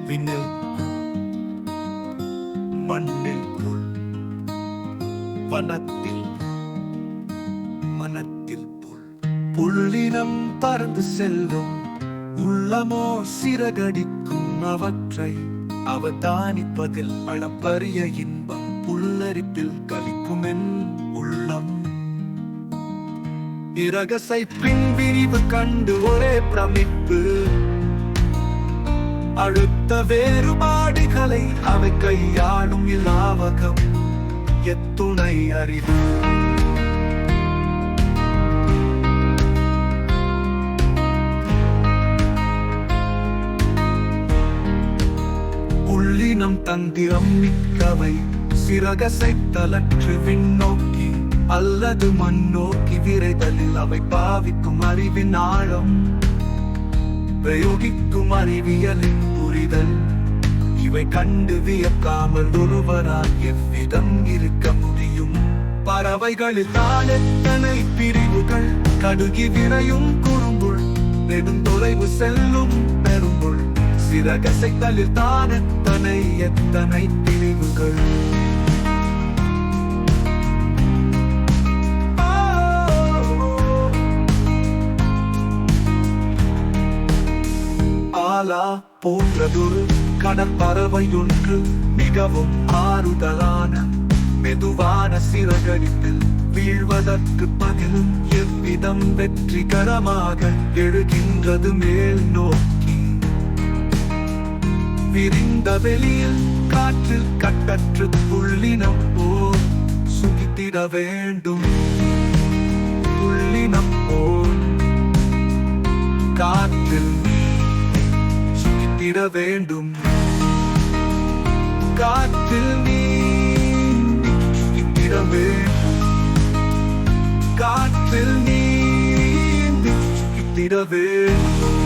விண்ணில் மண்ணில் புல், வனத்தில் மனத்தில் புல். புள்ளினம் பறந்து செல்லும், உள்ளமோ சிறகடிக்கும். அவற்றை அவதானிப்பதில் அளப்பரிய இன்பம், புல்லரிப்பில் கலிக்கும் என் உள்ளம். இரகசை பின்விரிவு கண்டு ஒரே பிரமிப்பு, அடுத்த வேறுபாடுகளை அவை கையாளும் இலாவகம். எத்துணை அறிவு உள்ளினம் தந்திரம் மிக்கவை, சிறகசை தளற்று விண்ணோக்கி அல்லது மண்ணோக்கி விரைதலில் அவை பாவிக்கும் அறிவின் ஆழம், பிரயோகிக்கும் அறிவியலின் புரிதல். இவை கண்டு வியக்காமல் ஒருவரால் எவ்விதம் இருக்க முடியும்? பறவைகளில் தான் எத்தனை பிரிவுகள், கடுகி விரையும் குறும்புள், நெடுந்தொலைவு செல்லும் பெரும்புள். சிறகசைத்தலில் தான் எத்தனை எத்தனை பிரிவுகள். ஆலா போன்றதொரு கடற்பறவை ஒன்று, மிகவும் ஆறுதலான மெதுவான சிறகடிப்பில் வீழ்வதற்கு பதிலும் எவ்விதம் வெற்றிகரமாக எழுகின்றது மேல் நோக்கி. விரிந்த வெளியில் காற்றில் கட்டற்று புள்ளினம் போல் சுகித்திட வேண்டும். புள்ளினம் போல் காற்றில் சுகித்திட வேண்டும். காற்றில் நீந்தி சுகித்திட வேண்டும். காற்றில் நீந்தி சுகித்திட வேண்டும்.